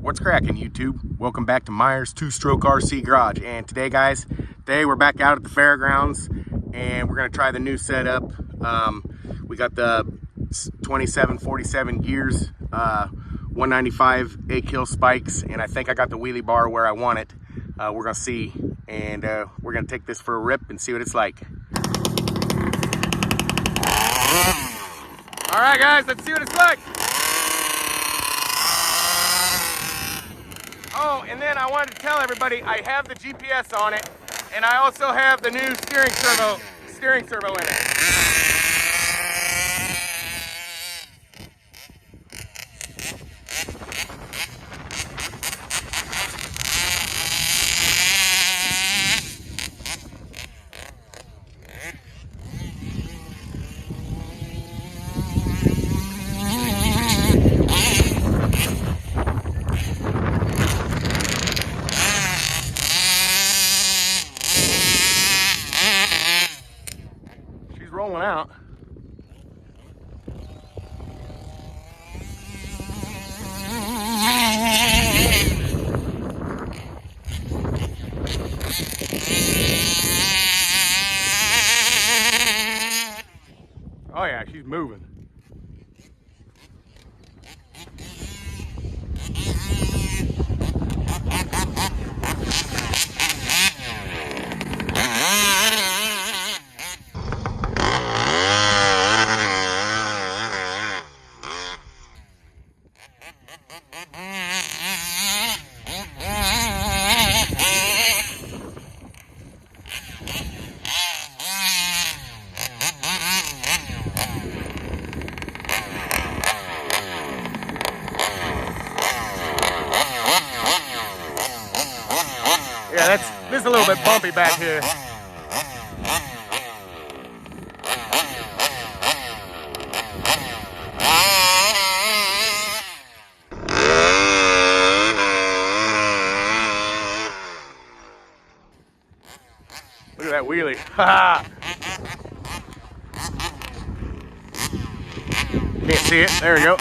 What's cracking, YouTube? Welcome back to Myers Two-Stroke RC Garage. And today, guys, we're back out at the fairgrounds and we're gonna try the new setup. We got the 2747 gears, 195 Akill spikes, and I think I got the wheelie bar where I want it. We're gonna see, and we're gonna take this for a rip and see what it's like. All right, guys, let's see what it's like. Oh, and then I wanted to tell everybody I have the GPS on it, and I also have the new steering servo in it. Rolling out. Oh yeah, she's moving. Yeah, this is a little bit bumpy back here. Look at that wheelie. Can't see it. There we go.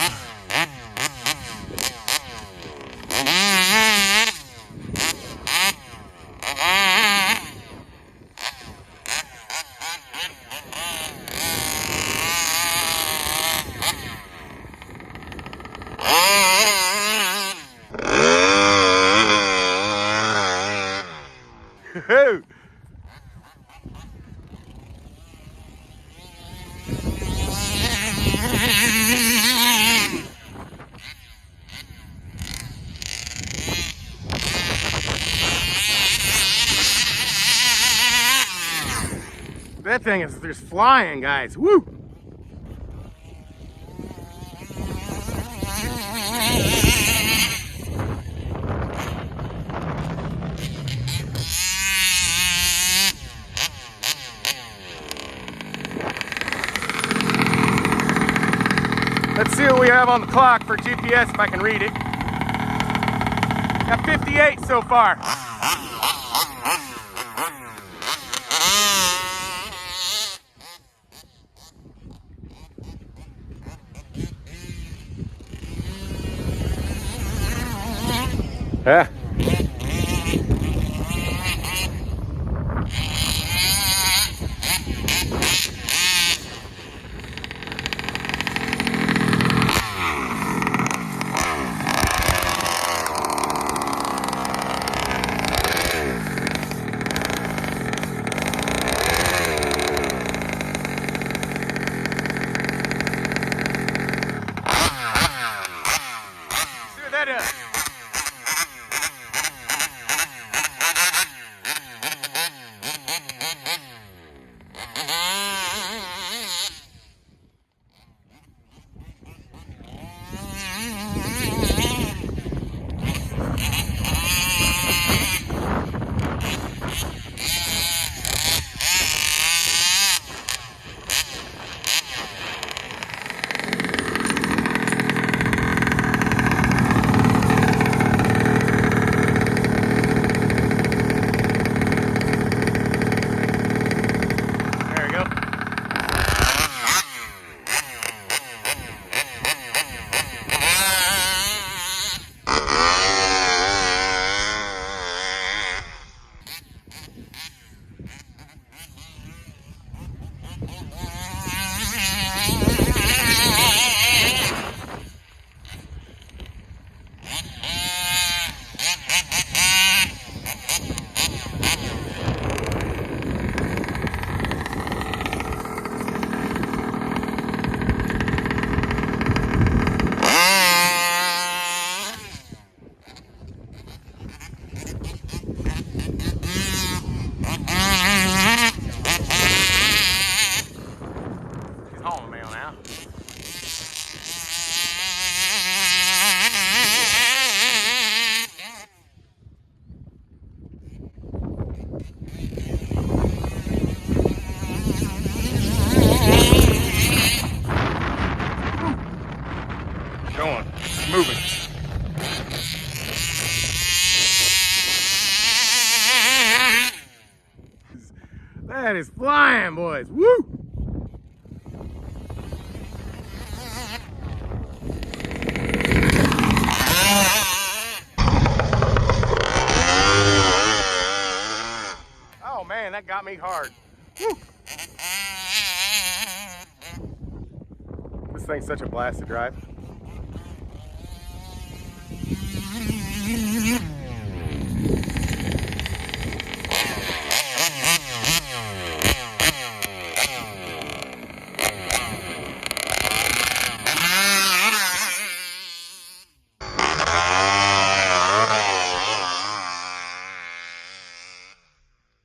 That thing is just flying, guys. Woo! Let's see what we have on the clock for GPS, if I can read it. Got 58 so far. Yeah. See what that is. That is flying, boys. Woo! Oh man, that got me hard. Woo! This thing's such a blast to drive.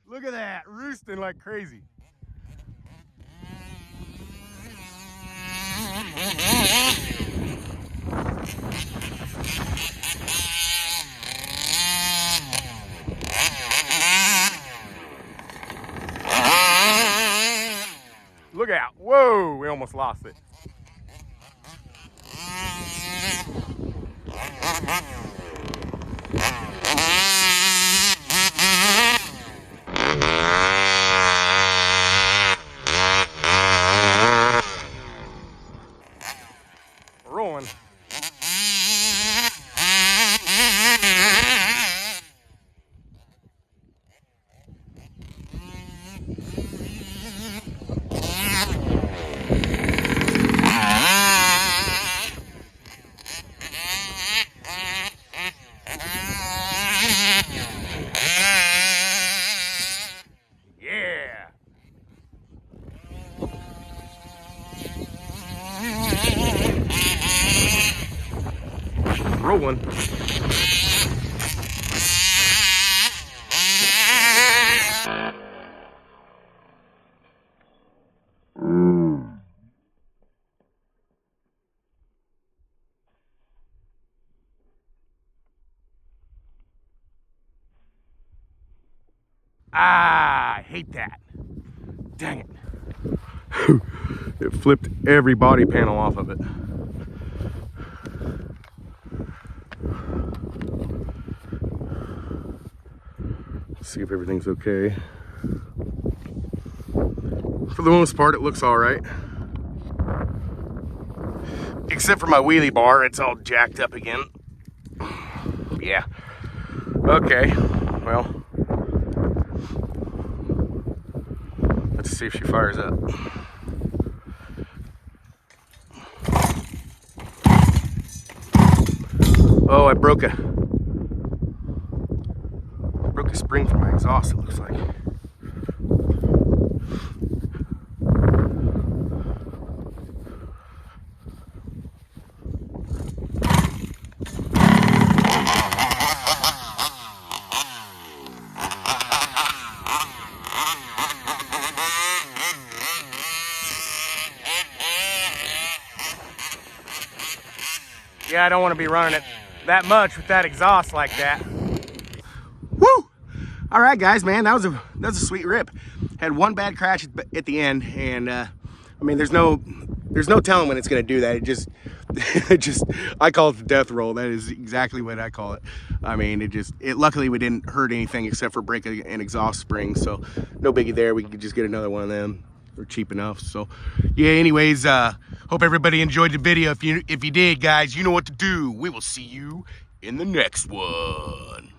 Look at that, roosting like crazy. Look out. Whoa, we almost lost it. Rolling. Yeah. Rolling. Ah, I hate that. Dang it. It flipped every body panel off of it. Let's see if everything's okay. For the most part, it looks all right. Except for my wheelie bar, it's all jacked up again. Yeah. Okay, well. Let's see if she fires up. Oh, I broke a spring from my exhaust, it looks like. Yeah, I don't want to be running it that much with that exhaust like that. Woo! All right, guys, man, that was a sweet rip. Had one bad crash at the end, and I mean, there's no telling when it's gonna do that. It just I call it the death roll. That is exactly what I call it. I mean, luckily we didn't hurt anything except for breaking an exhaust spring, so no biggie there. We could just get another one of them. They're cheap enough. So yeah, anyways, hope everybody enjoyed the video. If you did, guys, you know what to do. We will see you in the next one.